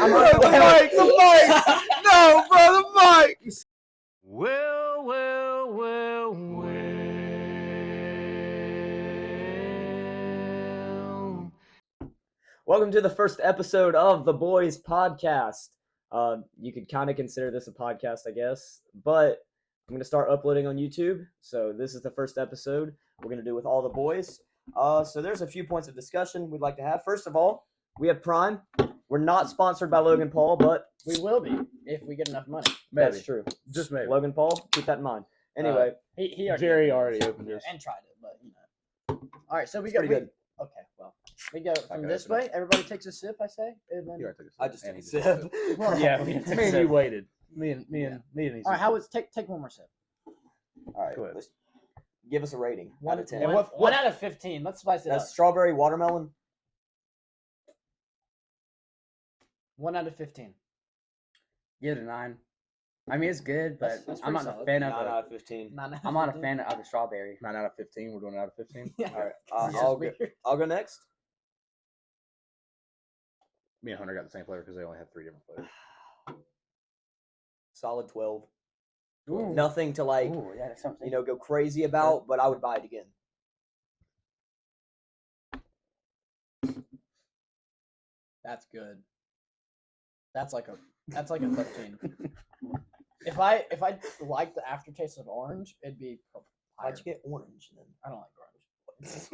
The mic! No, bro, the mic! Well. Welcome to the first episode of the Boys Podcast. You could kind of consider this a podcast, I guess, but I'm going to start uploading on YouTube. So this is the first episode we're going to do with all the boys. So there's a few points of discussion we'd like to have. First of all, we have Prime. We're not sponsored by Logan Paul, but we will be if we get enough money. Maybe. That's true. Just maybe. Logan Paul, keep that in mind. Anyway, Jerry already opened this. and tried it, but you know. All right, so we it's got pretty good. Okay, well, we go from Okay, this open way. Everybody takes a sip, I say, and then. You already took a sip. I just And took a he just sip. Yeah, me and you waited. Me and All right, how was take one more sip? All right, Go ahead. let's give us a rating out of 10. One, what- one out of 15. Let's spice it up. That's strawberry watermelon. 1 out of 15. Give it a 9. I mean, it's good, but That's I'm pretty not a solid. fan 9 of out the. of 15. 9 out of I'm not a 15. fan of the strawberry. 9 out of 15. We're doing it out of 15. Yeah. All right, It's just I'll weird. go next. Me and Hunter got the same flavor because they only had 3 different flavors. Solid 12. Ooh. Nothing to like, Ooh, yeah, that's something. go crazy about, but I would buy it again. That's good. That's like a 13. If I like the aftertaste of orange, it'd be higher. Why'd you get orange then? I don't like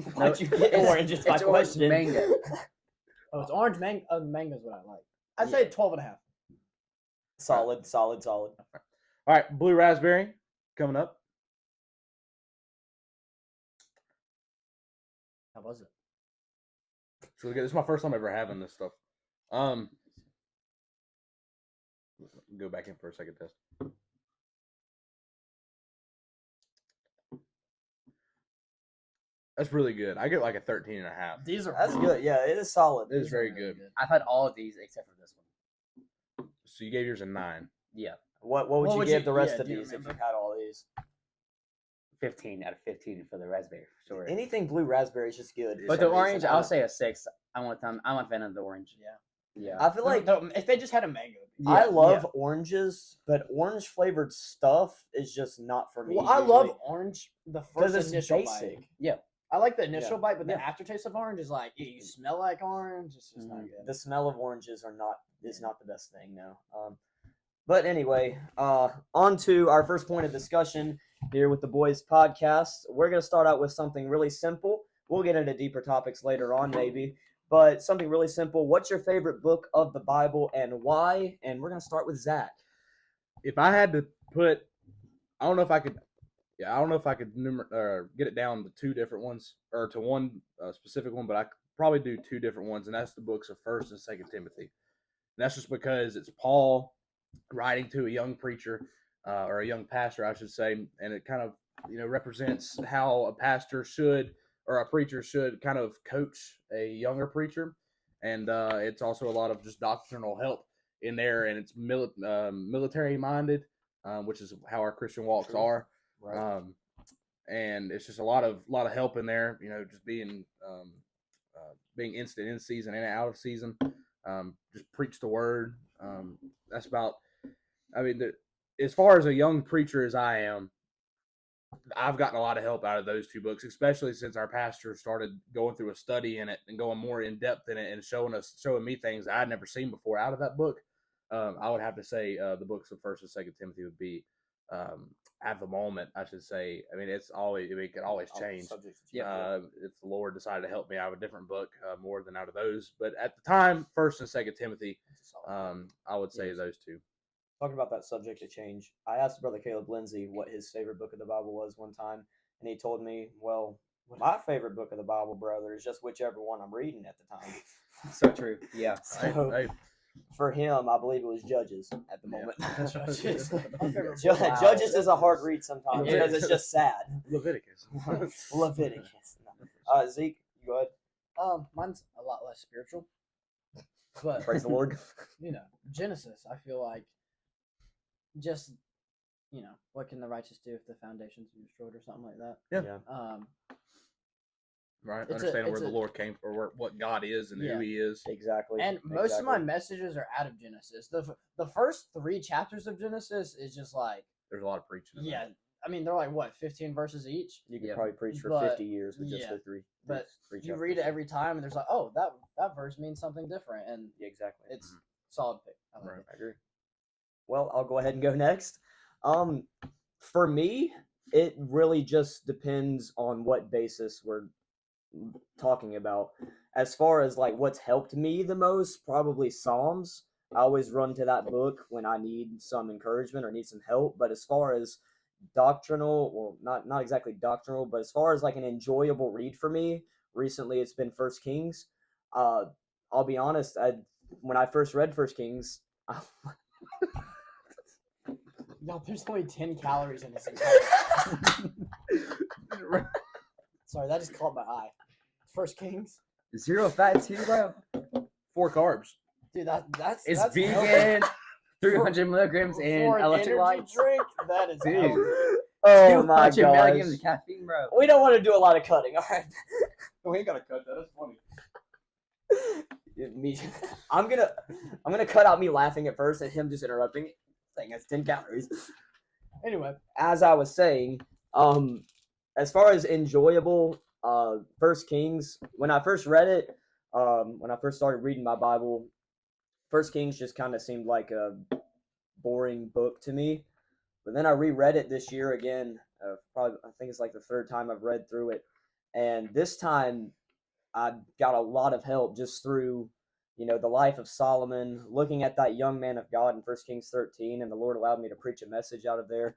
orange. Why'd you get it's- orange? It's my it's orange question. mango. Oh, it's orange mango. Mango's what I like. I'd say 12 and a half. Solid. All right, blue raspberry coming up. How was it? So this is my first time ever having this stuff. Go back in for a second test. That's really good. I get like a 13 and a half. These are That's really good. Yeah, it is solid. It is These are very really good. I've had all of these except for this one. So you gave yours a 9. Yeah, What would What you would give you- the rest yeah, of do you these if you remember? had all these? 15 out of 15 for the raspberry for sure. Anything blue raspberry is just good. But for the some orange, reason. I'll say a 6. I'm a fan of the orange. Yeah. Yeah. I feel like if they just had a mango. it'd be- I Yeah, love oranges, but orange flavored stuff is just not for me. Well, I love orange. The because first it's initial basic. bite. Yeah. I like the initial Yeah. bite, but the Yeah. aftertaste of orange is like you smell like orange. It's just not Mhm. good. The smell of oranges is not the best thing, no. But anyway, on to our first point of discussion here with the Boys Podcast. We're going to start out with something really simple. We'll get into deeper topics later on, maybe. But something really simple. What's your favorite book of the Bible and why? And we're going to start with Zach. If I had to put, I don't know if I could get it down to 2 different ones or to one specific one, but I could probably do 2 different ones, and that's the books of 1st and 2nd Timothy. And that's just because it's Paul writing to a young preacher or a young pastor, I should say, and it kind of represents how a pastor should or a preacher should kind of coach a younger preacher, and it's also a lot of just doctrinal help in there, and it's military minded, which is how our Christian walks are. Right. And it's just a lot of help in there, just being instant in season and out of season. Just preach the word. That's about. I mean, as far as a young preacher as I am, I've gotten a lot of help out of those 2 books, especially since our pastor started going through a study in it and going more in depth in it and showing me things I'd never seen before out of that book. I would have to say the books of 1st and 2nd Timothy would be. At the moment, I should say. I mean, it can always change. If the Lord decided to help me out of a different book more than out of those, but at the time, 1st and 2nd Timothy, I would say those 2. Talking about that subject to change, I asked Brother Caleb Lindsay what his favorite book of the Bible was one time, and he told me, well, my favorite book of the Bible, brother, is just whichever one I'm reading at the time. So true. Yeah. So, Hey, for him, I believe it was Judges at the Yeah. moment. Judges. My favorite Ju- book. Judges is a hard read sometimes Yeah. because it's just sad. Leviticus. Leviticus. Zeke, you go ahead. Mine's a lot less spiritual, but Praise the Lord. Genesis. I feel like just what can the righteous do if the foundations are destroyed or something like that. Yeah. Right, It's understanding it's where the Lord came from, or what God is and Yeah. who He is. Exactly. And most of my exactly. messages are out of Genesis. The first 3 chapters of Genesis is just like, There's a lot of preaching. In yeah, I mean they're like what 15 verses each, You could Yeah. probably preach for But, 50 years with just yeah, the three. but three you read it chapters. every time and there's like, oh, that verse means something different, and Yeah, exactly. it's solid pick. I like Right. it. I agree. Well, I'll go ahead and go next. For me, it really just depends on what basis we're talking about. As far as like what's helped me the most, probably Psalms. I always run to that book when I need some encouragement or need some help. But as far as doctrinal, well, not exactly doctrinal, but as far as like an enjoyable read for me, recently it's been First Kings. I'll be honest, when I first read First Kings, Yo, there's only 10 calories in this. Sorry, that just caught my eye. First Kings, 0 fat too, bro. 4 carbs. dude. That's It's that's healthy. vegan. 300 milligrams For in an energy electrolytes. drink. That is Dude. healthy. oh my 200 gosh. milligrams of caffeine, bro. We don't want to do a lot of cutting, all right? We ain't gotta cut that. That's funny. Me, I'm gonna cut out me laughing at first and him just interrupting, saying it's 10 calories. Anyway, As I was saying, as far as enjoyable, First Kings, when I first read it, when I first started reading my Bible, First Kings just kind of seemed like a boring book to me. But then I reread it this year again. Probably, I think it's like the 3rd time I've read through it, and this time I got a lot of help just through, the life of Solomon, looking at that young man of God in 1 Kings 13, and the Lord allowed me to preach a message out of there.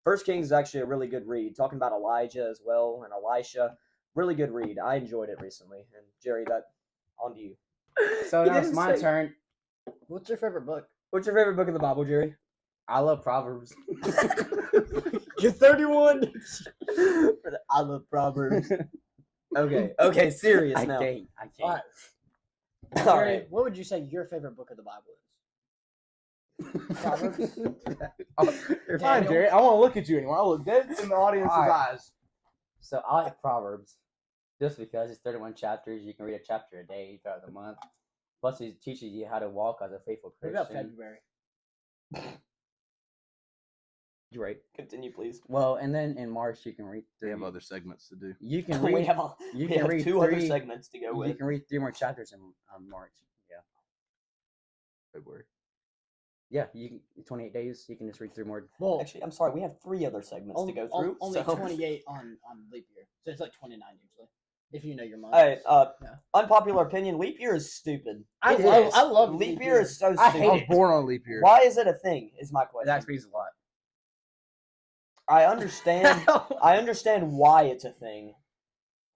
1 Kings is actually a really good read, talking about Elijah as well and Elisha. Really good read. I enjoyed it recently. And Jerry, that on to you. So He now it's didn't my say- turn. what's your favorite book? What's your favorite book of the Bible, Jerry? I love Proverbs. You're 31. I love Proverbs. Okay, serious I now. can't. All right, All Gary, right. what would you say your favorite book of the Bible is? Proverbs. You're fine, Daniel? Jerry. I want to look at you anymore. I look dead in the audience's Alright. eyes. So I like Proverbs just because it's 31 chapters. You can read a chapter a day throughout the month. Plus, it teaches you how to walk as a faithful What Christian. about February? You're right. Continue, please. Well, and then in March you can read They 3. have other segments to do. You can We read. have, You we can have read 2 other 3 segments to go You with. can read 3 more chapters in March. Yeah. February. Yeah. You can 28 days. You can just read 3 more. Well, Actually, I'm sorry. We have 3 other segments to go through. only so. 28 on leap year, so it's like 29 usually, if you know your month. All right. Yeah. Unpopular opinion: leap year is stupid. I It love- is. I love leap leap year. year. Is so I stupid. I was hate it. born on leap year. Why is it a thing? Is my It question. actually means a lot. I understand. I understand why it's a thing,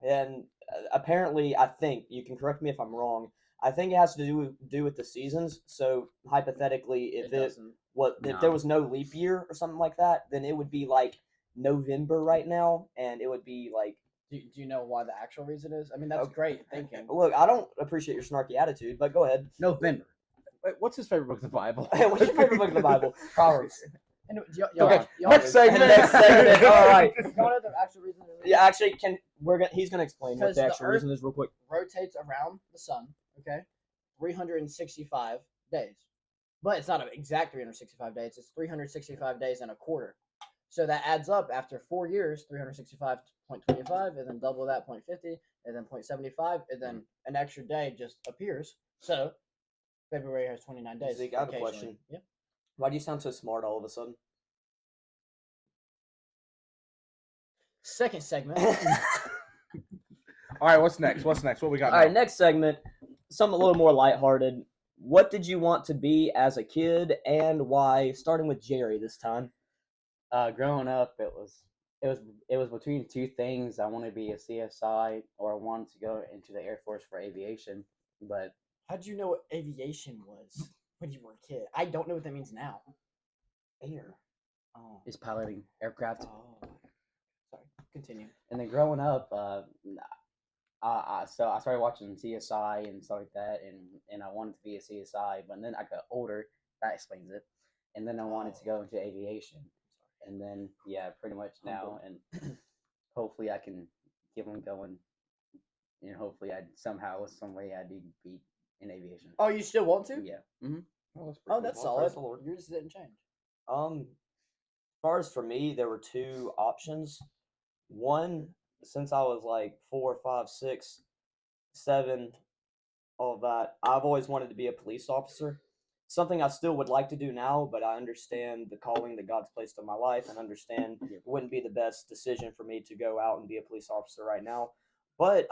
and apparently, I think you can correct me if I'm wrong. I think it has to do with the seasons. So hypothetically, if doesn't. if there was no leap year or something like that, then it would be like November right now, and it would be like. Do you know why the actual reason is? I mean, that's Okay. great thinking. Look, I don't appreciate your snarky attitude, but go ahead. November. Wait, what's his favorite book of the Bible? What's your favorite book of the Bible? Proverbs. And y'all, Okay, y'all, next segment. Next segment. All right. y'all know the actual reason? Yeah, actually, he's gonna explain what Because the the actual Earth- reason is real quick. Rotates around the sun, okay, 365 days, but it's not an exact 365 days. It's 365 days and a quarter. So that adds up after 4 years, 365.25, and then double that 0.50, and then 0.75, and then an extra day just appears. So February has 29 days. Zeke, I have a occasionally. question. Yeah. Why do you sound so smart all of a sudden? Second segment. All right, what's next? What we got? All right, now? next segment, something a little more lighthearted. What did you want to be as a kid, and why? Starting with Jerry this time. Growing up, it was between 2 things. I wanted to be a CSI, or I wanted to go into the Air Force for aviation. But How did you know what aviation was when you were a kid? I don't know what that means now. Air. Oh. it's piloting aircraft. Oh. Sorry. Continue. And then growing up, so I started watching CSI and stuff like that, and I wanted to be a CSI. But then I got older. That explains it. And then I wanted to go into aviation. And then, yeah, pretty much now, and hopefully I can keep on going. And hopefully, some way, I'd be in aviation. Oh, you still want to? Yeah. Oh, that's Well, solid. praise the Lord. Yours didn't change. As far as for me, there were two options. One, since I was like 4, 5, 6, 7, all of that, I've always wanted to be a police officer. Something I still would like to do now, but I understand the calling that God's placed on my life and understand it wouldn't be the best decision for me to go out and be a police officer right now. But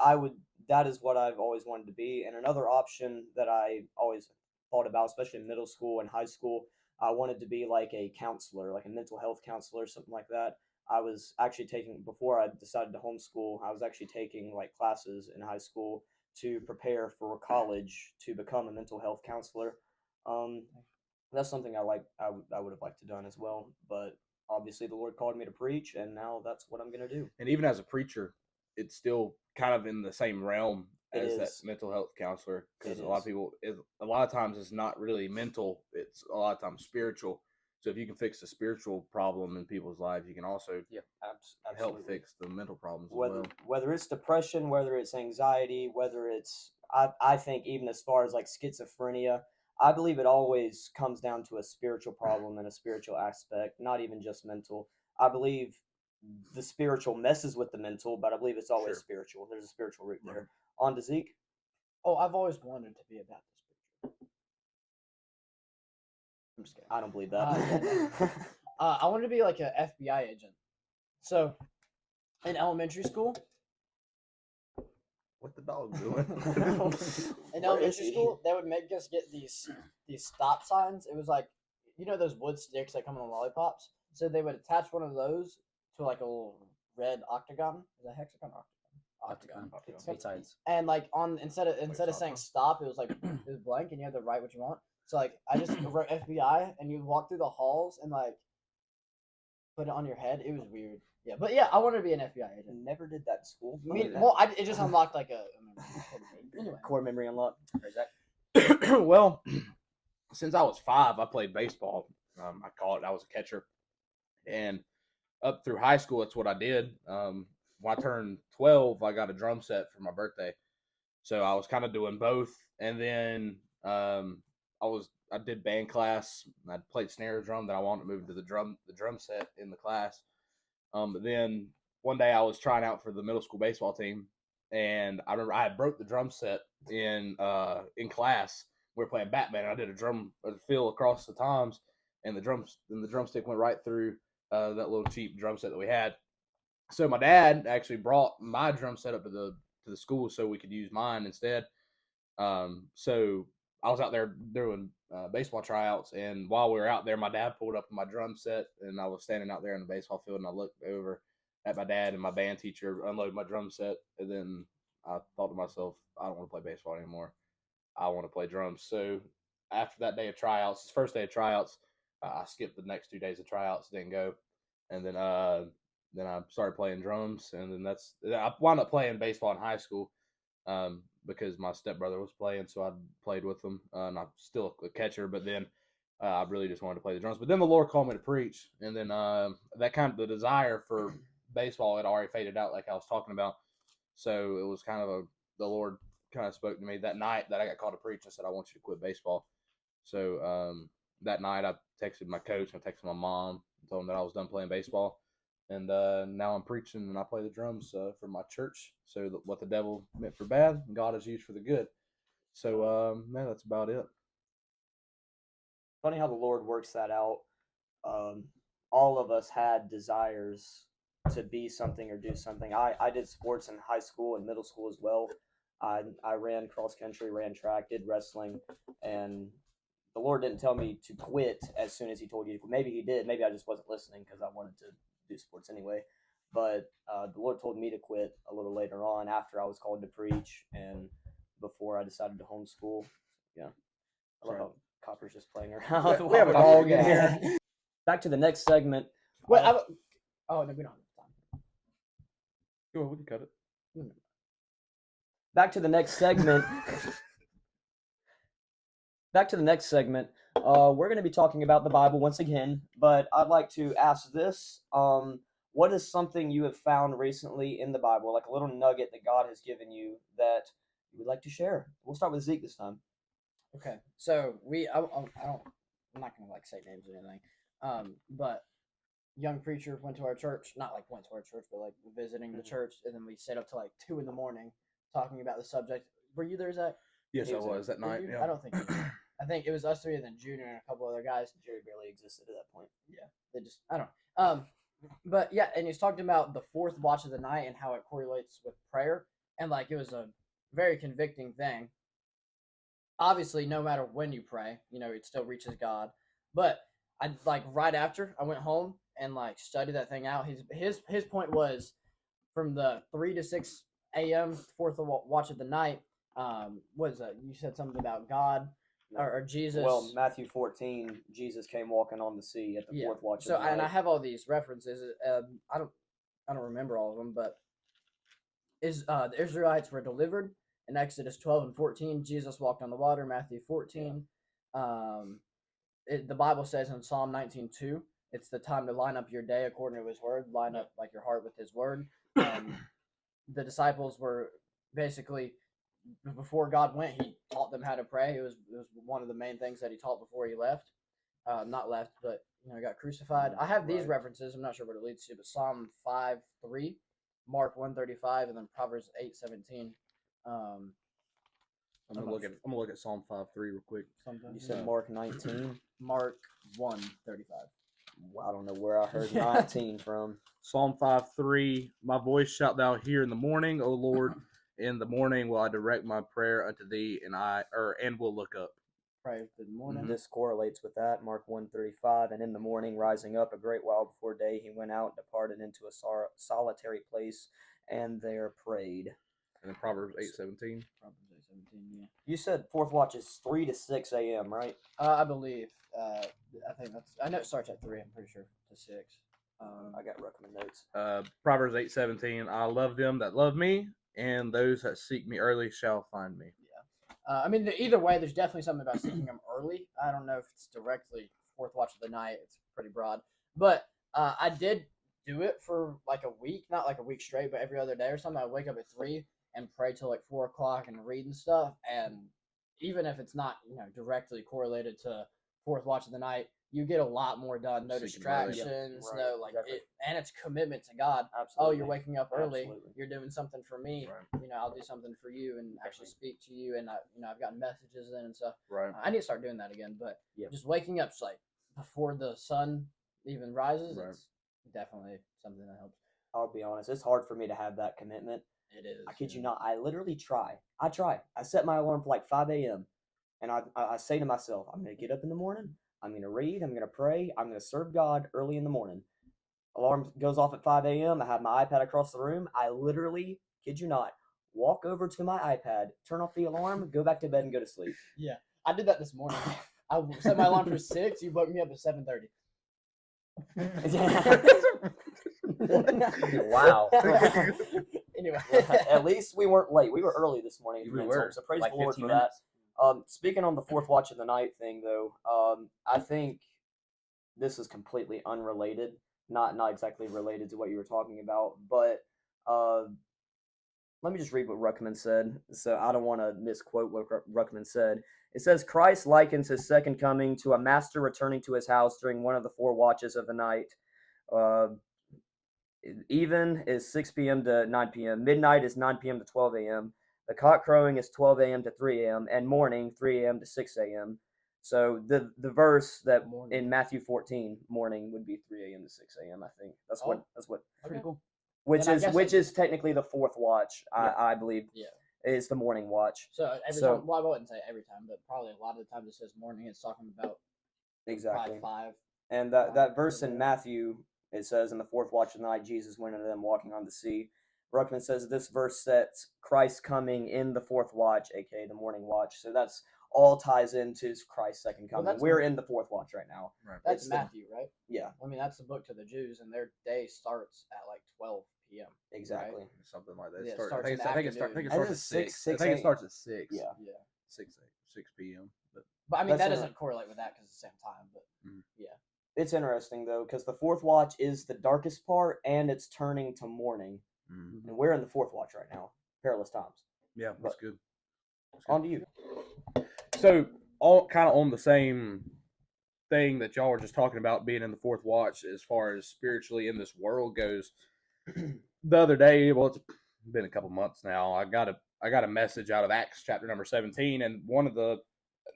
that is what I've always wanted to be. And another option that I always thought about, especially in middle school and high school, I wanted to be like a counselor, like a mental health counselor, something like that. I was actually taking, before I decided to homeschool, I was actually taking like classes in high school to prepare for college to become a mental health counselor. Um, that's something I would have liked to done as well. But obviously, the Lord called me to preach, and now that's what I'm gonna do. And even as a preacher, it's still kind of in the same realm It as that is. mental health counselor, because It a lot is. of people, a lot of times it's not really mental; it's a lot of times spiritual. So if you can fix the spiritual problem in people's lives, you can also help Absolutely. fix the mental problems as Whether well. whether it's depression, whether it's anxiety, whether it's I think even as far as like schizophrenia, I believe it always comes down to a spiritual problem and a spiritual aspect, not even just mental. I believe the spiritual messes with the mental, but I believe it's always Sure. spiritual. There's a spiritual root there. On to Zeke. Oh, I've always wanted to be a Baptist preacher. I'm just kidding. I don't believe that. I wanted to be like an FBI agent. So, in elementary school, What the dog doing? in Where is elementary he? school, they would make us get these stop signs. It was like, you know, those wood sticks that come in the lollipops. So they would attach one of those to like a little red octagon. Is that hexagon? Octagon. Eight sides. And like instead of saying stop stop, it was like it was blank, and you had to write what you want. So like I just wrote FBI, and you walk through the halls and like put it on your head. It was weird. Yeah, but yeah, I wanted to be an FBI agent. Never did that in school. I mean, well, it just unlocked like a anyway. Core memory unlocked. Well, since I was 5, I played baseball. I was a catcher, and up through high school, that's what I did. When I turned 12, I got a drum set for my birthday, so I was kind of doing both. And then I did band class. I played snare drum. Then I wanted to move into the drum set in the class. But then one day I was trying out for the middle school baseball team, and I remember I had broke the drum set in class. We were playing Batman. And I did a fill across the toms, and the drumstick went right through that little cheap drum set that we had. So my dad actually brought my drum set up to the school so we could use mine instead. So I was out there doing baseball tryouts, and while we were out there, my dad pulled up my drum set, and I was standing out there in the baseball field, and I looked over at my dad and my band teacher unload my drum set, and then I thought to myself, I don't want to play baseball anymore. I want to play drums. So after that day of tryouts, first day of tryouts, I skipped the next 2 days of tryouts, didn't go, and then I started playing drums, and then I wound up playing baseball in high school. Because my stepbrother was playing, so I played with him, and I'm still a catcher. But then I really just wanted to play the drums. But then the Lord called me to preach, and then that kind of the desire for baseball had already faded out, like I was talking about. So it was kind of the Lord kind of spoke to me that night that I got called to preach and said, "I want you to quit baseball." So that night I texted my coach and I texted my mom and told them that I was done playing baseball. And now I'm preaching and I play the drums for my church. So what the devil meant for bad, God has used for the good. So man, that's about it. Funny how the Lord works that out. All of us had desires to be something or do something. I did sports in high school and middle school as well. I ran cross country, ran track, did wrestling, and the Lord didn't tell me to quit as soon as He told you to quit. Maybe He did. Maybe I just wasn't listening because I wanted to do sports anyway. But the Lord told me to quit a little later on after I was called to preach and before I decided to homeschool. Yeah. I love how Copper's just playing around. We have a dog in here. Back to the next segment. Wait, oh no, we don't have time. Go on, we can cut it. Back to the next segment. Back to the next segment. We're going to be talking about the Bible once again, but I'd like to ask this. what is something you have found recently in the Bible, like a little nugget that God has given you that you would like to share? We'll start with Zeke this time. Okay, so I'm not gonna like say names or anything, but young preacher went to our church, not like went to our church, but like visiting the church, and then we stayed up till like 2 in the morning talking about the subject. Were you there, Zach? Yes, He I was was that Were night. you? Yeah. I don't think you were. I think it was us three and then Junior and a couple other guys. Jerry barely existed at that point. Yeah, they just I don't know. But yeah, and he's talking about the fourth watch of the night and how it correlates with prayer, and like it was a very convicting thing. Obviously, no matter when you pray, it still reaches God. But I like right after I went home and like studied that thing out. His point was from the 3 to 6 a.m. fourth watch of the night. What is that? You said something about God or Jesus. Well, Matthew 14, Jesus came walking on the sea at the fourth watch So of the night. and I have all these references. I don't remember all of them, but the Israelites were delivered in Exodus 12 and 14. Jesus walked on the water. Matthew 14. The Bible says in Psalm 19:2, it's the time to line up your day according to His word. Line up like your heart with His word. The disciples were basically, before God went, He taught them how to pray. It was one of the main things that He taught before He left. Not left, but He got crucified. I have these references. I'm not sure what it leads to, but Psalm 5:3, Mark 1:35, and then Proverbs 8:17. I'm gonna look at Psalm 5:3 real quick. You said Mark 19. Mark 1:35. I don't know where I heard 19 from. Psalm 5:3. My voice shalt thou hear in the morning, O Lord. In the morning will I direct my prayer unto thee, and will look up. Pray for the morning. This correlates with that. Mark 1:35. And in the morning, rising up a great while before day, he went out and departed into a solitary place, and there prayed. And then Proverbs 8:17. Proverbs 8:17. Yeah. You said fourth watch is 3 to 6 a.m., right? I believe. I think I know it starts at 3. I'm pretty sure to 6. I got recommend notes. Proverbs 8:17. I love them that love me, and those that seek me early shall find me. I mean, either way, there's definitely something about seeking them early. I don't know if it's directly fourth watch of the night. It's pretty broad. But I did do it for like a week, not like a week straight, but every other day or something. I wake up at 3 and pray till like 4 o'clock and read and stuff. And even if it's not, directly correlated to fourth watch of the night, you get a lot more done. No Seeking early. distractions, Right, no like definitely. and it's commitment to God. Absolutely. Oh, you're waking up early. Absolutely. You're doing something for me. Right. I'll do something for you and actually speak to you. And I've gotten messages in and stuff. Right. I need to start doing that again. But Yep. just waking up like before the sun even rises, Right. it's definitely something that helps. I'll be honest. It's hard for me to have that commitment. It is. I kid you not. I literally try. I set my alarm for like 5 a.m. And I say to myself, I'm going to get up in the morning. I'm going to read. I'm going to pray. I'm going to serve God early in the morning. Alarm goes off at 5 a.m. I have my iPad across the room. I literally, kid you not, walk over to my iPad, turn off the alarm, go back to bed, and go to sleep. Yeah, I did that this morning. I set my alarm for 6. You woke me up at 7:30. Wow. Anyway, At least we weren't late. We were early this morning. We were. So praise Like the Lord 15 for that. minutes. Speaking on the fourth watch of the night thing, though, I think this is completely unrelated. Not exactly related to what you were talking about, but let me just read what Ruckman said. So I don't want to misquote what Ruckman said. It says, Christ likens his second coming to a master returning to his house during one of the 4 watches of the night. Even is 6 p.m. to 9 p.m. Midnight is 9 p.m. to 12 a.m. The cock crowing is 12 a.m. to 3 a.m. and morning 3 a.m. to 6 a.m. So the verse that in Matthew 14 morning would be 3 a.m. to 6 a.m. I think that's what pretty cool. which Then I is guess which is technically the fourth watch. Yeah. I believe Yeah. is the morning watch. So every time, well, I wouldn't say every time, but probably a lot of the times it says morning. It's talking about Exactly. probably 5. And that Five, verse in yeah. Matthew, it says, in the fourth watch of the night, Jesus went unto them walking on the sea. Ruckman says this verse sets Christ coming in the fourth watch, aka the morning watch. So that's all ties into Christ's second Well, coming. that's We're in the fourth watch right now. Right. That's It's the- Matthew, right? Yeah, I mean, that's the book to the Jews, and their day starts at like 12 p.m. exactly. Something like that. Yeah, it Start- starts I in think the I think it starts afternoon. at 6. 6 I think it a.m. starts at 6. Yeah. Yeah. 6 p.m. But But I mean, that That's doesn't correlate with that because it's the same time. But It's interesting though, because the fourth watch is the darkest part, and it's turning to morning, Mhm. and we're in the fourth watch right now. Perilous times. Yeah, that's But good. That's on good. to you. So, all kind of on the same thing that y'all were just talking about, being in the fourth watch as far as spiritually in this world goes. The other day, well, it's been a couple months now. I got a message out of Acts chapter number 17, and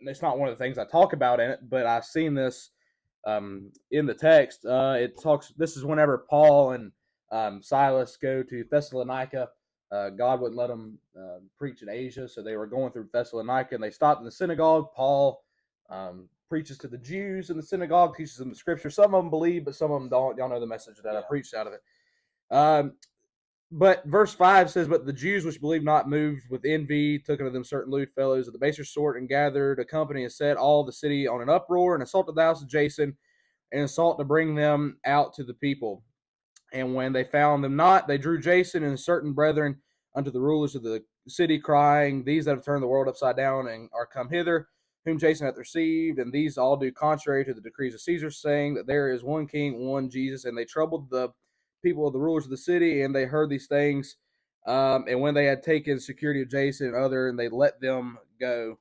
it's not one of the things I talk about in it, but I've seen this in the text. It talks. This is whenever Paul and Silas go to Thessalonica. God wouldn't let them preach in Asia, so they were going through Thessalonica, and they stopped in the synagogue. Paul preaches to the Jews in the synagogue, teaches them the scripture. Some of them believe, but some of them don't. Y'all know the message that I preached out of it. But verse 5 says, "But the Jews which believed not, moved with envy, took unto them certain lewd fellows of the baser sort, and gathered a company, and set all the city on an uproar, and assaulted the house of Jason, and sought to bring them out to the people. And when they found them not, they drew Jason and certain brethren unto the rulers of the city, crying, These that have turned the world upside down and are come hither, whom Jason hath received, and these all do contrary to the decrees of Caesar, saying that there is one king, one Jesus. And they troubled the people of the rulers of the city, and they heard these things. And when they had taken security of Jason and other, and they let them go.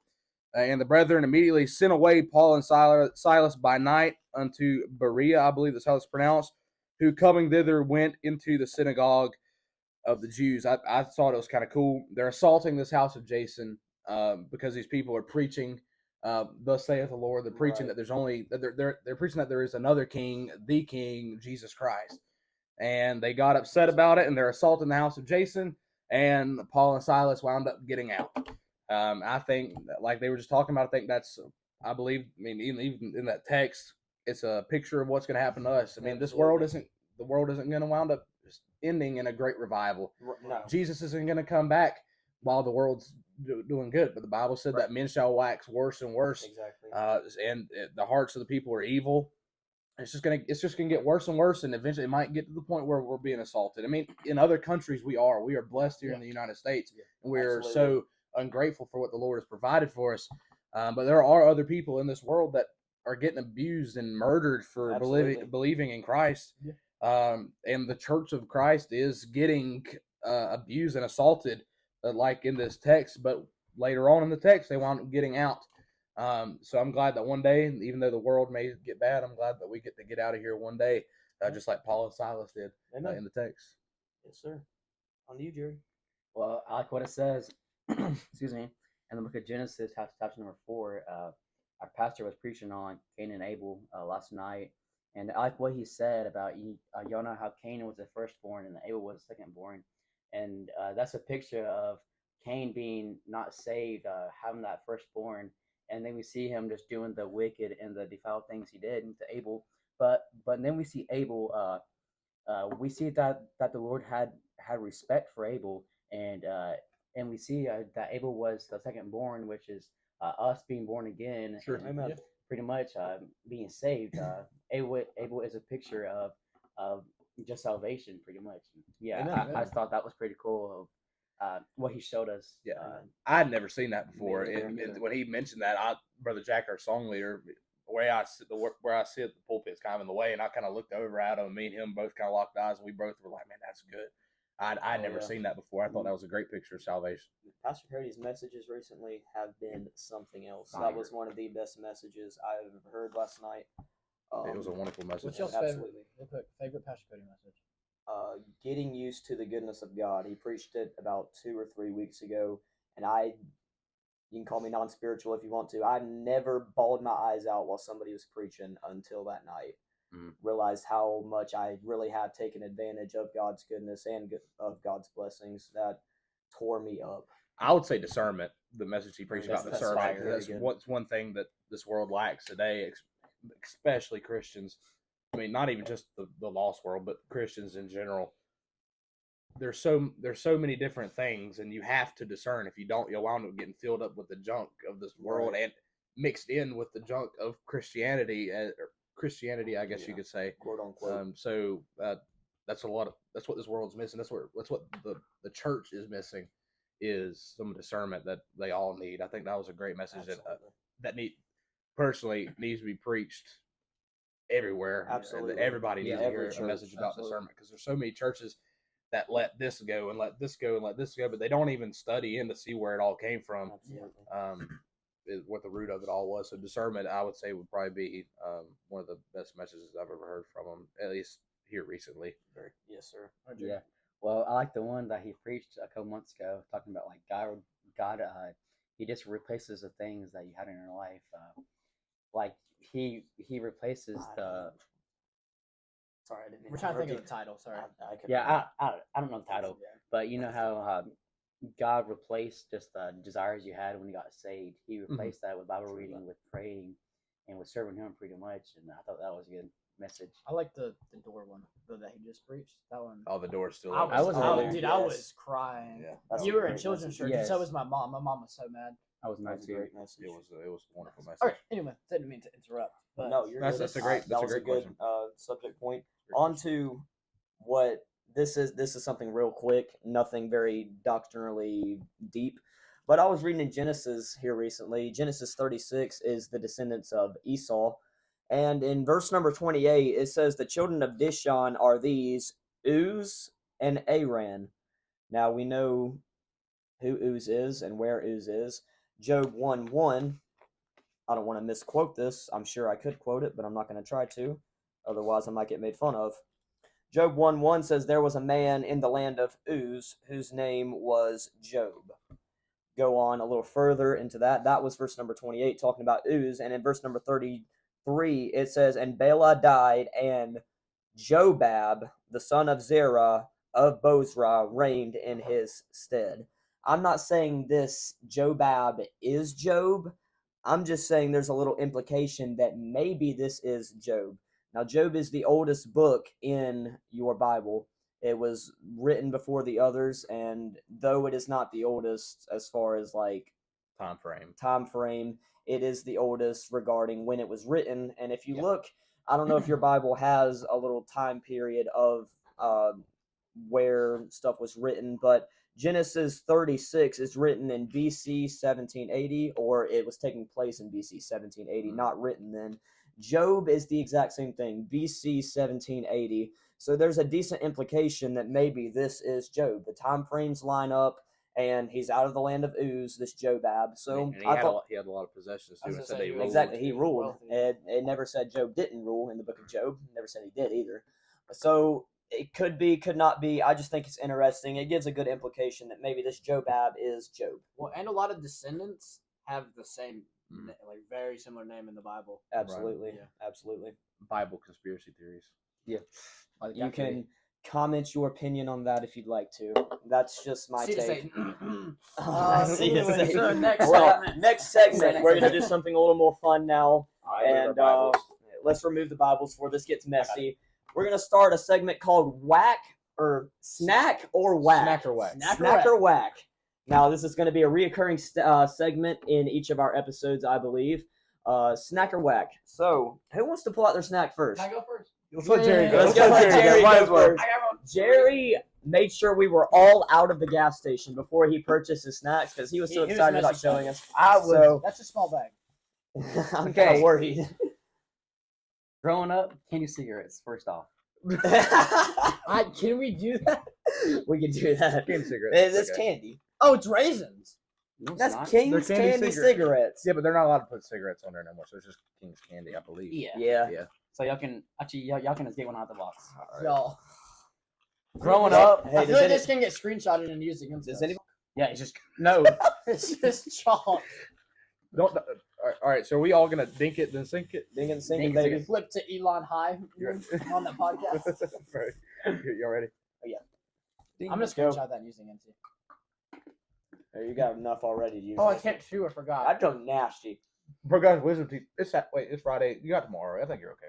And the brethren immediately sent away Paul and Silas by night unto Berea, I believe that's how it's pronounced, who coming thither went into the synagogue of the Jews. I thought it was kind of cool. They're assaulting this house of Jason because these people are preaching, thus saith the Lord. They're preaching that there's only they're preaching that there is another king, the King Jesus Christ. And they got upset about it, and they're assaulting the house of Jason. And Paul and Silas wound up getting out. I think, like they were just talking about, I think that's, I believe, I mean, even in that text, it's a picture of what's going to happen to us. I mean, the world isn't going to wound up ending in a great revival. No. Jesus isn't going to come back while the world's doing good, but the Bible said that men shall wax worse and worse. Exactly. And the hearts of the people are evil. It's just gonna get worse and worse, and eventually it might get to the point where we're being assaulted. I mean, in other countries we are blessed here in the United States, and we're so ungrateful for what the Lord has provided for us. But there are other people in this world that are getting abused and murdered for believing in Christ. And the Church of Christ is getting abused and assaulted, like in this text. But later on in the text, they wound up getting out. So I'm glad that one day, even though the world may get bad, I'm glad that we get to get out of here one day, just like Paul and Silas did in the text. Yes, sir. On to you, Jerry. Well, I like what it says. Excuse me. In the book of Genesis, chapter number 4, our pastor was preaching on Cain and Abel last night, and I like what he said about y'all know how Cain was the firstborn and Abel was the secondborn, and that's a picture of Cain being not saved, having that firstborn, and then we see him just doing the wicked and the defiled things he did to Abel, but then we see Abel. We see that the Lord had respect for Abel, and we see that Abel was the second born, which is us being born again. Sure. And Amen. pretty much being saved. Abel is a picture of just salvation, pretty much. Yeah, Amen. I thought that was pretty cool. What he showed us. Yeah, I'd never seen that before. neither. And when he mentioned that, Brother Jack, our song leader, where I sit at the pulpit's kind of in the way, and I kind of looked over at him. And me and him both kind of locked eyes, and we both were like, "Man, that's good." I'd never seen that before. I thought that was a great picture of salvation. Pastor Cody's messages recently have been something else. Fire. That was one of the best messages I've heard last night. It was a wonderful message. What's your favorite Pastor Cody message? Getting used to the goodness of God. He preached it about 2 or 3 weeks ago, and you can call me non-spiritual if you want to. I never bawled my eyes out while somebody was preaching until that night. Realized how much I really have taken advantage of God's goodness and of God's blessings. That tore me up. I would say discernment. The message he preached about That's discernment. fire. That's what's one thing that this world lacks today, especially Christians. I mean, not even just the lost world, but Christians in general. There's so many different things, and you have to discern. If you don't, you'll wind up getting filled up with the junk of this world and mixed in with the junk of Christianity. Christianity, I guess you could say, quote unquote. So that's what this world's missing. That's what the church is missing, is some discernment that they all need. I think that was a great message that personally needs to be preached everywhere. Absolutely. Everybody Yeah, needs to every hear a church, message about absolutely. discernment, because there's so many churches that let this go and let this go and let this go, but they don't even study in to see where it all came from. Absolutely. What the root of it all was. So discernment, I would say, would probably be one of the best messages I've ever heard from him, at least here recently. Yes, sir. Yeah. Well, I like the one that he preached a couple months ago, talking about like God, he just replaces the things that you had in your life. Like he replaces the. Sorry, I didn't mean We're trying to think interrupt of the title. Sorry. I couldn't Yeah, remember. I don't know the title, Yeah. but you know how God replaced just the desires you had when you got saved. He replaced that with Bible reading, with praying, and with serving Him pretty much. And I thought that was a good message. I like the door one that he just preached. That one. Oh, the door's still I open. was, really- dude, yes. I was crying. Yeah. That's You a were in great children's message. church, and so Yes. was my mom. My mom was so mad. That was nice That's a too. great message. It was a wonderful message. All right. Anyway, didn't mean to interrupt. But No, you're That's- good. that's a great- That that's a was great good question. subject point. Great On question. to what this is. This is something real quick. Nothing very doctrinally deep. But I was reading in Genesis here recently. Genesis 36 is the descendants of Esau. And in verse number 28, it says, the children of Dishon are these, Uz and Aran. Now we know who Uz is and where Uz is. Job 1:1. I don't want to misquote this. I'm sure I could quote it, but I'm not going to try to. Otherwise, I might get made fun of. Job 1:1 says, there was a man in the land of Uz whose name was Job. Go on a little further into that. That was verse number 28, talking about Uz. And in verse number 33, it says, and Bela died, and Jobab, the son of Zerah of Bozrah, reigned in his stead. I'm not saying this Jobab is Job. I'm just saying there's a little implication that maybe this is Job. Now, Job is the oldest book in your Bible. It was written before the others, and though it is not the oldest as far as like time frame, it is the oldest regarding when it was written. And if you look, I don't know if your Bible has a little time period of where stuff was written, but Genesis 36 is written in BC 1780, or it was taking place in BC 1780, not written then. Job is the exact same thing, BC 1780. So there's a decent implication that maybe this is Job. The time frames line up, and he's out of the land of Uz, this Jobab. So and he had a lot of possessions I too. was It said gonna say he he ruled. exactly, he ruled. wealthy. It never said Job didn't rule in the book of Job. It never said he did either. So it could be, could not be. I just think it's interesting. It gives a good implication that maybe this Jobab is Job. Well, and a lot of descendants have the same, like very similar name in the Bible. Absolutely, Yeah. absolutely. Bible conspiracy theories. You can comment your opinion on that if you'd like to. That's just my See to take. Satan. See to Anyways, Satan. so next Well, segment. next segment, we're gonna do something a little more fun now, and let's remove the Bibles before this gets messy. We're gonna start a segment called Whack or Snack or Whack. Snack or Whack. Snack or Whack. Now, this is going to be a reoccurring segment in each of our episodes, I believe. Snack or Whack. So, who wants to pull out their snack first? Can I go first? Let's let Jerry go. Let's go let Jerry Might go as well. first. Jerry made sure we were all out of the gas station before he purchased his snacks because he was so He was excited about messy. showing us. I was So, That's a small bag. I'm Okay. kind of worried. growing up. Candy cigarettes first off. Can we do that? We can do that. Candy cigarettes. It's Okay. candy. Oh, it's raisins. No, it's That's not. King's They're candy Candy cigarettes. cigarettes. Yeah, but they're not allowed to put cigarettes on there no more, so it's just King's Candy, I believe. Yeah. Yeah. Yeah. So y'all can actually y'all can just get one out the box. All right. Y'all. Growing up, Hey, I does feel like any- this can get screenshotted and used against Does us. anybody? yeah, it's just no. It's just chalk. Don't. All right. So are we all gonna dink it then sink it? Ding and singing, Ding and baby. Flip to Elon High on the podcast. Right. Y'all ready? I'm just Go. screenshot that and use it against you. There, you got enough already. To use Oh, I it. can't chew. I forgot. I drunk nasty. Bro, guys, wisdom teeth. It's Friday. You got tomorrow. I think you're okay.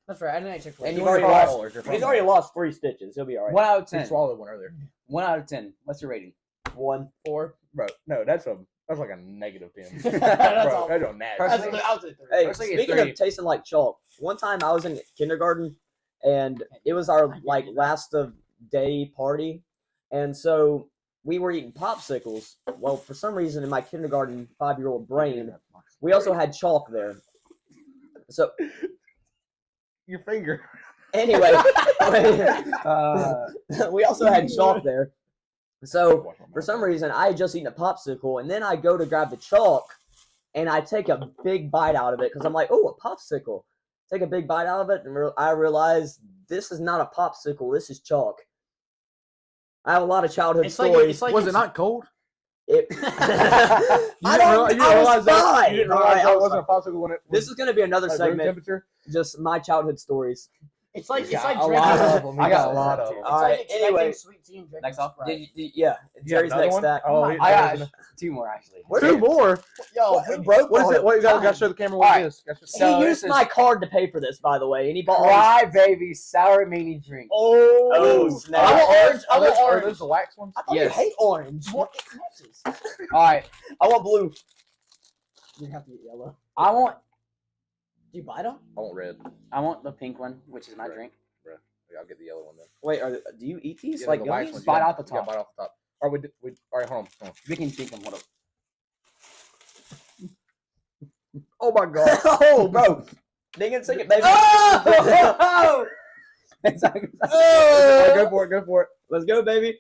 That's right. I didn't actually. And You you've want already your lost. $5 or He's $5? already lost 3 stitches. He'll be all right. 1 out of You 10. swallowed one earlier. 1 out of 10. What's your rating? 1. 4. Bro, no, that's like a negative 10. That's Bro, all. that's a nasty. Personally- I was at 3. Hey, Personally, it's speaking 3. of tasting like chalk, one time I was in kindergarten, and it was our like last of day party, and so we were eating popsicles. Well, for some reason in my kindergarten 5-year-old brain, we also had chalk there. So your finger. Anyway, Uh, we also had chalk there. So for some reason, I had just eaten a popsicle, and then I go to grab the chalk, and I take a big bite out of it because I'm like, oh, a popsicle. Take a big bite out of it, and I realize this is not a popsicle. This is chalk. I have a lot of childhood stories. Was it not cold? It, I don't. You I realize was that? fine. You didn't All realize right, I that was wasn't a popsicle when it was This is going to be another like room segment. temperature? Just my childhood stories. It's like Yeah, it's like a drinking. lot of them. I got a lot of them. All right, It's like anyway. expecting sweet tea and drinking Next off. Sprite. Yeah, Jerry's another next one? stack. Oh, I Jerry's got 2 more actually. Where's Two it? more. Yo, What, bro? What is it? What you got to show the camera? What Alright. it is? Gotta show- So he this used is- my card to pay for this, by the way, and he bought all Cry baby sour mini drink. Oh, snap. I want orange. I Are those, want are orange. those the wax ones? I thought Yes. you hate orange. What? It matches. All right, I want blue. You have to get yellow. I want Do you bite them? I want red. the pink one, which is my Right. drink. Yeah, I'll get the yellow one then. Wait, do you eat these Yeah, like the wax gummies? ones. Bite You out the gotta top. bite off the top. All right, all right, hold on. We can drink them. Hold up. Oh my god. Oh, bro. Ding it, sing it, baby. Oh! Oh, go for it. Go for it. Let's go, baby.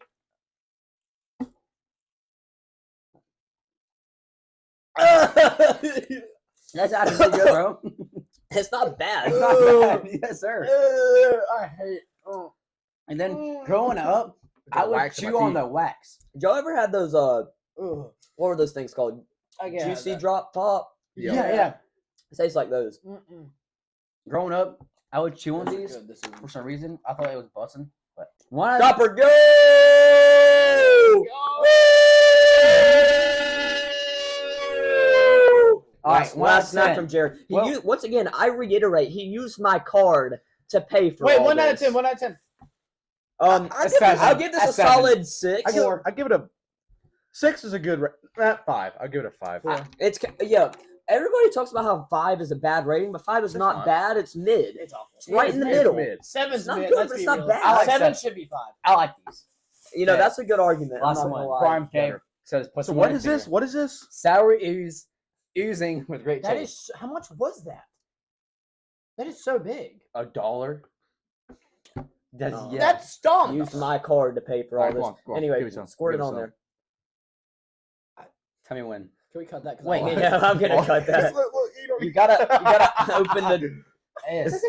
That's actually good, bro. It's not bad. It's not bad. Yes, sir. I hate. Oh. And then growing up, I would wax in chew my on teeth. the wax. Did y'all ever had those, Ugh. what were those things called? I get Juicy that. drop pop? Yeah. It tastes like those. Mm-mm. Growing up, I would chew on This is these good, this is for some reason. I thought it was busting, but one. Copper, go! All right, last snack 10. from Jared. He Well- used, once again, I reiterate, he used my card to pay for Wait, all 1 out of this. 10. 1 out of 10. I'll give this a That's seven. solid 6. I give it a 6 is a good. 5. I'll give it a 5. It's yeah. Everybody talks about how 5 is a bad rating, but 5 is It's not not. bad. It's mid. It's awful. It's right in the middle. Mid. 7's It's not mid. good, Let's but be it's not realistic. bad. I like 7 seven. should be 5. I like these. You know, Okay. that's a good argument. Last I'm not one, gonna lie. Prime Cave Better. says put So some what on is your this? finger. What is this? Sour ooze, oozing with great That taste. is. How much was that? That is so big. $1. That's No. yeah. That's dumb. Used my card to pay for all Alright, this. go on, go on. Anyway, Give me some. squirt Give it me on some. there. Tell me when. Can we cut that? 'Cause I Wait, like it. Yeah, I'm gonna cut that. Look, You gotta open the. Yes.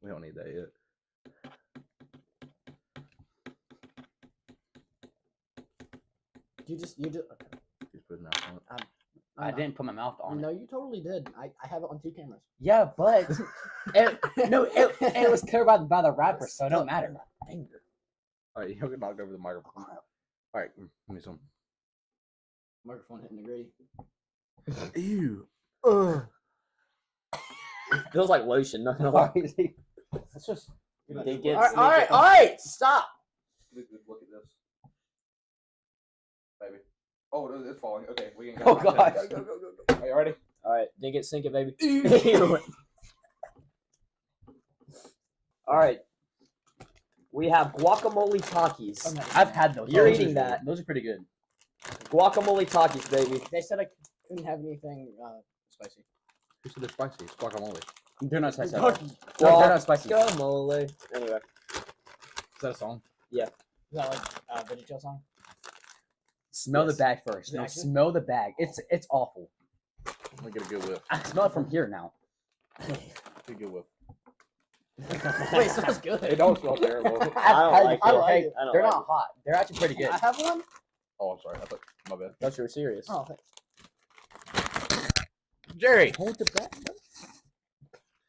We don't need that yet. You just. Okay. Just put it out front. I didn't put my mouth on No, it. you totally did. I have it on 2 cameras. Yeah, but it was clear by the rapper, so it don't matter. Finger. All right, you'll get knocked over the microphone. All right, give me some. Microphone hitting the gritty. Ew. Feels like lotion. Not gonna lie. Let's just. Dig it, All right, sneak all right, it. all right. Stop. Look at this, baby. Oh, it's falling. Okay, we can. Oh, gosh. Go. Are you ready? All right, dig it, sink it, baby. All right. We have guacamole Takis. I'm not eating I've that. had those. You're Those are eating good. that. Those are pretty good. Guacamole Takis, baby. They said I couldn't have anything spicy. Who said they're spicy? It's guacamole. They're not spicy. Guac- No, they're not spicy. Guacamole. Anyway, Is that a song? Is that like VeggieTale song? Smell the Yes. bag first. No, Exactly. smell the bag. It's awful. Let me get a good whiff. I smell it from here now. Get a good whiff. Wait, it smells good. It don't smell terrible. I don't like I it. like it. I don't They're like not hot. They're actually pretty good. I have one. Oh, I'm sorry. I thought my bad. Thought you were serious. Oh, thanks. Jerry. Hold the bag.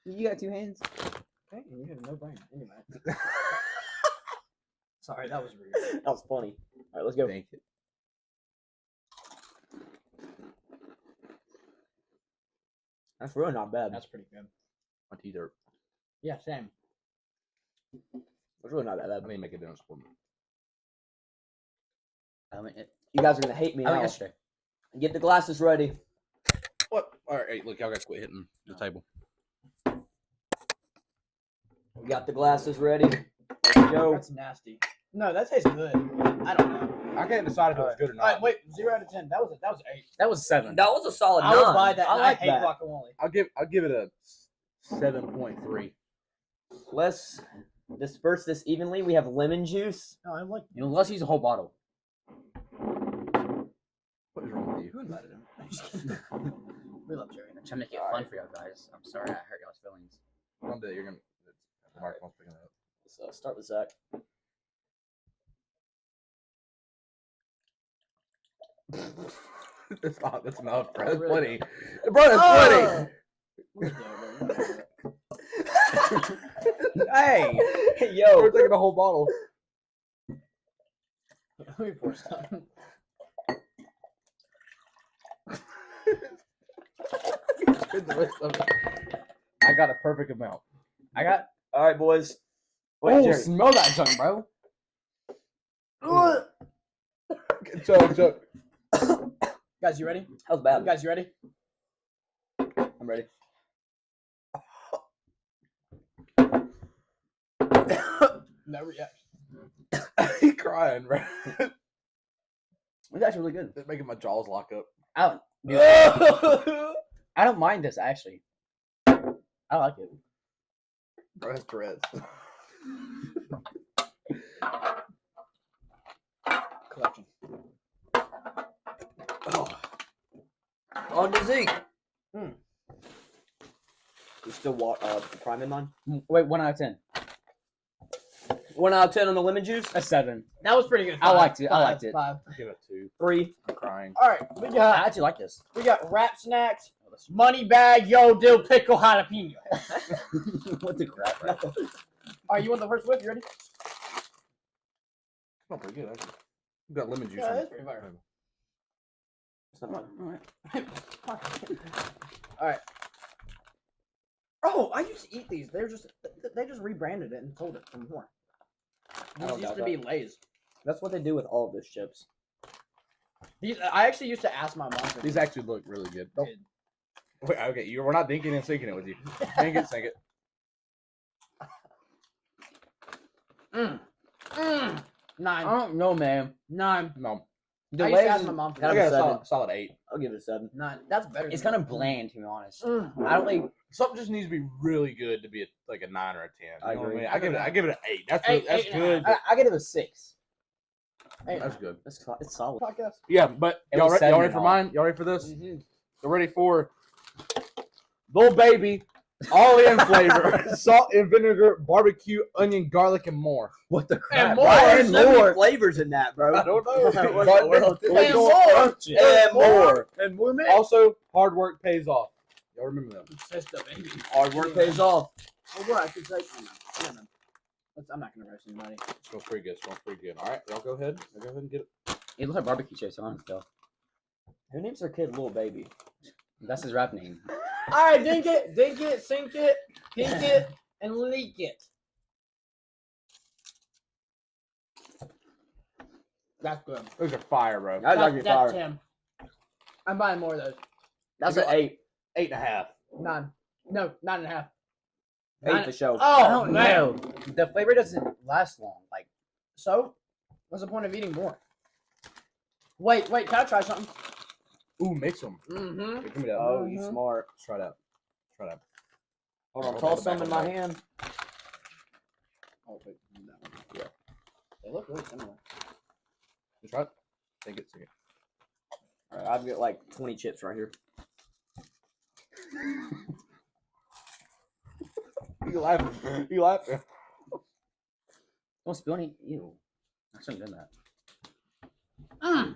You got 2 hands. Okay, you have no brain. Anyway. Sorry, that was rude. That was funny. All right, let's go. Thank you. That's really not bad. That's pretty good. My teeth hurt. Yeah, same. That's really not that I bad. need to make a dinner for me. You guys are gonna hate me now. yesterday. Get the glasses ready. What? All right, look, y'all gotta quit hitting the table. We got the glasses ready. Let's go. That's nasty. No, that tastes good. I don't know. I can't decide if it was good or All right, not. wait. 0 out of 10. That was 8. That was 7. That was a solid I would 9. buy that. I and like I hate that. guacamole. I'll give it a 7.3. Let's disperse this evenly. We have lemon juice. No, I like. You know, let's use a whole bottle. What is wrong with you? Who invited him? I'm just kidding. We love Jerry. I'm trying to make it fun for y'all guys. I'm sorry I hurt y'all's feelings. One day you're gonna. Mark wants picking it up. Let's start with Zach. That's enough, bro. That's Really? plenty. Bro, that's Hey, plenty. yo. We're taking a whole bottle. Let me pour some. I got a perfect amount. I got. All right, boys. Wait, Oh, Jerry. smell that junk, bro. Joke. Guys, you ready? That was bad. Guys, you ready? I'm ready. No reaction. He crying, bro. It's actually really good. It's making my jaws lock up. I don't mind this actually. I like it. Bro, that's Tourette's. Collection. Oh. On to Zeke. Mm. You still priming mine? Wait, 1 out of 10. 1 out of 10 on the lemon juice. A 7. That was pretty good. I liked it. I liked it. 5. Give it 2. 3. I'm crying. All right, I actually like this. we got wrap snacks, money bag, yo, dill pickle, jalapeno. What the crap, bro? All right, you want the first whip? You ready? It's not pretty good, actually. We got lemon juice. Yeah, in that's it. pretty fire. All right. Oh, I used to eat these. They just rebranded it and sold it for more. These don't used doubt to be Lay's. That's what they do with all of those chips. These I actually used to ask my mom for These actually look really good. Don't, Dude. wait, okay, we're not dinking and sinking it with you. Dink it, sink it. Mm. 9. I don't know, man. 9. No. The I used to Lay's ask is- my mom for Kind I of got a a solid, solid 8. I'll give it a 7. 9. That's better. It's than kind of bland, to be honest. Mm. I don't like. Something just needs to be really good to be like a 9 or a 10. You I know what agree. I mean? I give it an 8. That's Eight, that's 8 and a good. half. I give it a 6. That's good. It's solid. Podcast. Yeah, but It y'all, was y'all 7 ready and for all. mine? Y'all ready for this? Mm-hmm. Y'all ready for Little Baby, all in flavor, salt and vinegar, barbecue, onion, garlic, and more. What the crap? And more. Why are And so many more. flavors in that, bro? I don't know. What the But world? we're And going more. crunchy. And more. And more, man. Also, hard work pays off. Y'all remember that? Sister, baby. Hard work pays off. Well, what I could say. Oh, no. No, no. I'm not gonna roast anybody. Smells pretty good. Smells pretty good. All right, y'all go ahead. Y'all go ahead and get it. It looks like barbecue chips, honestly, though. Who names their kid Little Baby? That's his rap name. All right, dink it, sink it, pink it, and leak it. That's good. Those are fire, bro. That's actually That's fire. 10. I'm buying more of those. That's an 8. 8.5. 9. No, 9.5. 8 for show. I Oh, don't man. know. The flavor doesn't last long. Like, So, what's the point of eating more? Wait, can I try something? Ooh, mix them. Mm-hmm. Give me that. Oh, you Mhm. smart. Let's try that. Try that. Hold on, Hold toss that some back, in my hold that. hand. Oh, wait, that one. Yeah. They look really similar. Just try it. Take it. Take it. All right, I've got like 20 chips right here. You laughing? You laughing? don't spill any. Ew. I shouldn't have done that. Mm.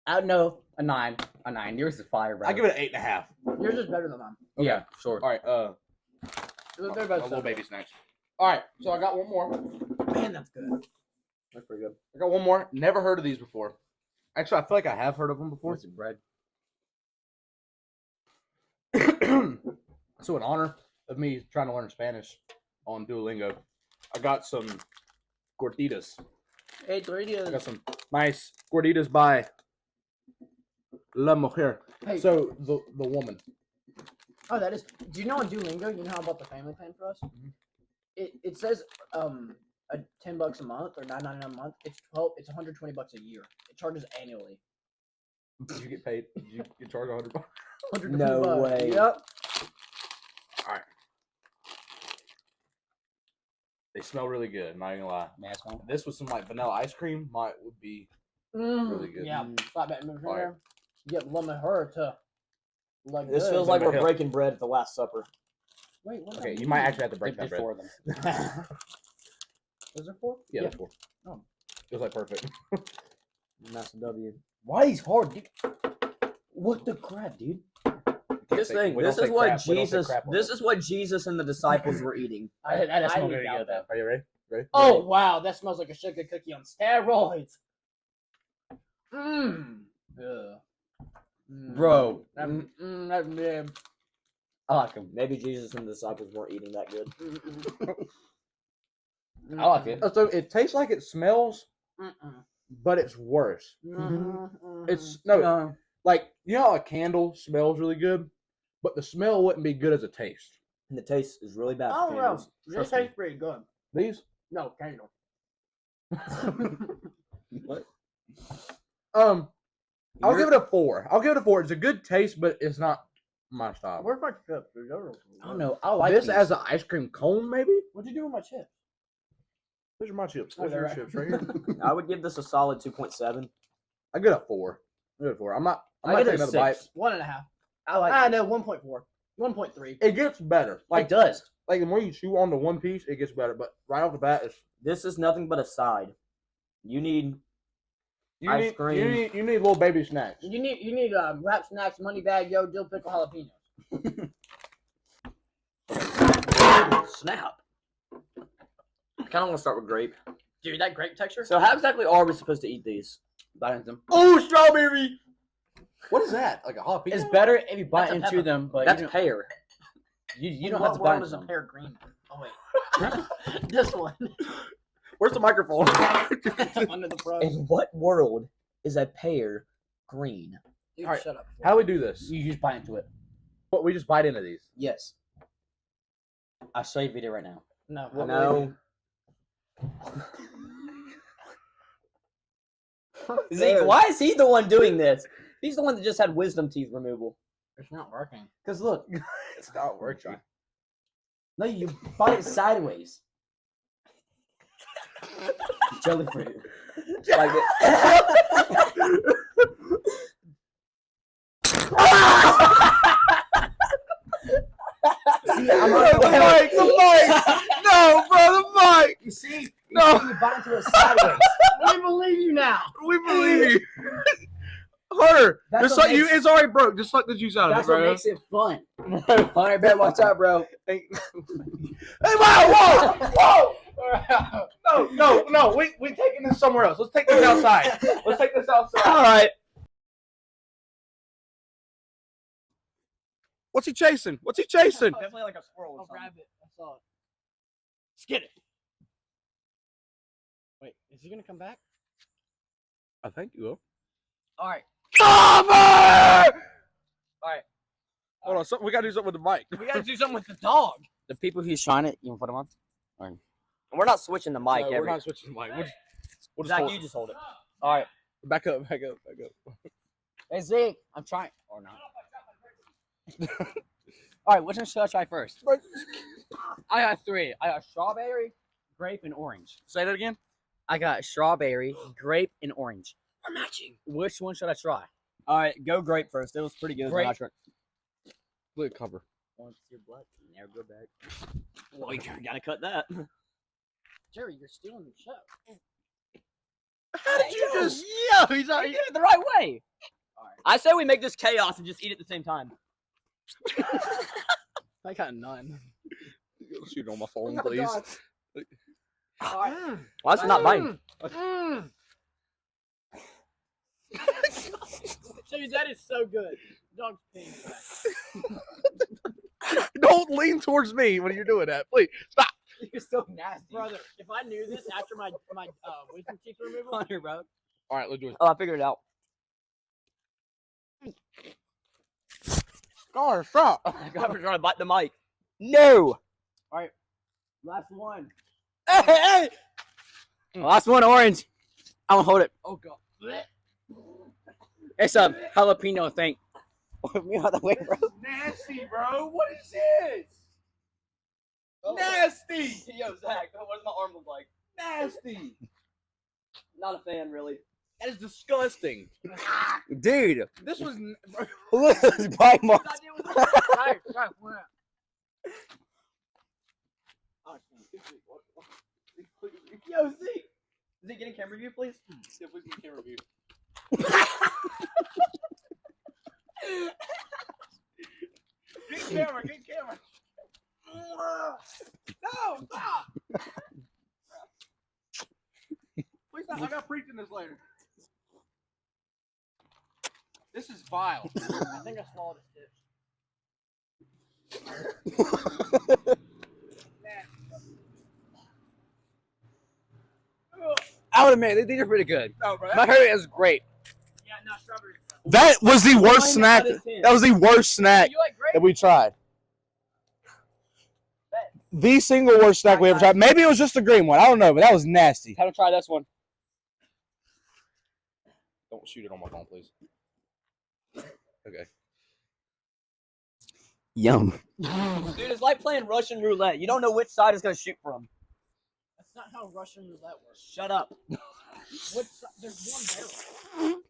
I don't know. A 9. A 9. Yours is fire, bro. I give it an 8.5. Yours is better than mine. Yeah, sure. All right. They're My both little similar. baby snacks. All right. So I got one more. Man, that's good. That's pretty good. I got one more. Never heard of these before. Actually, I feel like I have heard of them before. What's it, bread? So in honor of me trying to learn Spanish on Duolingo, I got some gorditas. Hey, I got Doritos. some nice gorditas by La Mujer. Hey, So the woman. oh, that is. Do you know on Duolingo? You know how about the family plan for us? Mhm. It says $10 a month or $9.99 a month. It's $120 a year. It charges annually. Did you get paid? Did you get charged $100? No $120. way. Yep. They smell really good. Not gonna lie. Man, it's one. This with some like vanilla ice cream would be really good. Yeah. Slap that in there. Alright. Get lemon her to look This good. feels like we're Hill. breaking bread at the Last Supper. Wait, what? Okay, you might actually have to break that There's bread. 4 of them. Was there 4? Yeah, that's 4. Oh. Feels like perfect. That's a W. Why he's hard, dude? What the crap, dude? This is what Jesus and the disciples were eating. That smells I very doubt good, that. Are you ready? Ready? Oh wow, that smells like a sugar cookie on steroids. Mmm. Bro. That's good. I like him. Maybe Jesus and the disciples weren't eating that good. I like it. So it tastes like it smells, but it's worse. Mm-hmm. It's like you know how a candle smells really good, but the smell wouldn't be good as a taste. And the taste is really bad. I for don't know. candles. This Trust me. tastes pretty good. These? No, candle. What? I'll give it a 4. I'll give it a 4. It's a good taste, but it's not my style. Where's my chips? I don't know. I like This these. as an ice cream cone, maybe? What'd you do with my chips? Those are my chips. Oh, Those are your they're chips right here. I would give this a solid 2.7. I get a 4. I get a 4. I'm not I taking get a another bite. 6. 1.5. I like Ah, it. no, 1.4. 1.3. It gets better. Like, it does. Like the more you chew on the one piece, it gets better. But right off the bat, it's This is nothing but a side. You need you Ice need cream. you need little baby snacks. You need wrap snacks, money bag, yo, dill pickle, jalapenos. snap. I kind of want to start with grape. Dude, that grape texture. So how exactly are we supposed to eat these? Bite into them. Oh, strawberry! What is that? Like a jalapeno? It's better if you bite That's a into pepper. them, but That's you don't, pear. you don't have to bite into them. pear green? Oh wait, this one. Where's the microphone? Under the front. In what world is a pear green? Dude, Alright, shut up. How do we do this? You just bite into it. What, we just bite into these. Yes. I'll show you a video right now. No. No. Zeke, why is he the one doing this? He's the one that just had wisdom teeth removal. It's not working. Because look, It's not working. no, you bite it sideways. Jelly fruit. Like it. See, I'm the mic! No, bro, the mic! You see? No. You bite into it sideways. We believe you now. We believe you. Hunter, That's just what like you, makes- it's already broke. Just suck the juice out of That's it, what bro. makes it fun. Hunter, better watch out, bro. Hey, wow, whoa! No. We taking this somewhere else. Let's take this outside. Let's take this outside. All right. What's he chasing? What's he chasing? Definitely like a squirrel. Oh, rabbit. I saw it. Skid it. Wait, is he gonna come back? I think you will. All right. Cover! Alright. Hold on, we gotta do something with the mic. We gotta do something with the dog. The people he's trying it, you can put them on. We're not switching the mic No, we're every. not switching the mic. We'll just Zach, hold you just hold it. All right. back up. Hey, Zeke, I'm trying. Or not. All right, which one should I try first? I got 3. I got strawberry, grape, and orange. Say that again. I got strawberry, grape, and orange. We're matching. Which one should I try? All right, go grape first. It was pretty good. Grape. Look at cover. Once your blood, never go back. Well, you gotta cut that. Jerry, you're stealing the show. How did you just? Yeah, he's did it the right way. All right. I say we make this chaos and just eat at the same time. I got none. Shoot on my phone, Oh, please. God. All right. Well, that's not mine. Dude, that is so good. Dog's peeing. Don't lean towards me when you're doing that, please. Stop. You're so nasty, Brother, if I knew this after my wisdom teeth removal, Hunter, bro. All right, let's do it. Oh, I figured it out. Scar, stop. I got trying to bite the mic. No. Last one. Hey, Last one, orange. I'm gonna hold it. Oh god. It's a jalapeno thing. Me out the way, bro. Nasty, bro. What is this? Nasty. Yo, Zach, what does my arm look like? Nasty. Not a fan, really. That is disgusting. Dude. This was. Look at those bite marks. Yo, Zeke! Zeke, get a camera view, please? See if we can camera view. Get camera. No, stop. Please stop. I got preaching this later. This is vile. I think I swallowed a stitch. I would admit, these are pretty good. No, bro. My hair is great. Yeah, no, strawberry. That was the worst snack. Out of 10. That was the worst snack You like grape? that we tried. The single worst snack we ever tried. Maybe it was just the green one. I don't know, but that was nasty. Time to try this one. Don't shoot it on my phone, please. Okay. Yum. Dude, it's like playing Russian roulette. You don't know which side it's going to shoot from. That's not how Russian roulette works. Shut up. There's one barrel.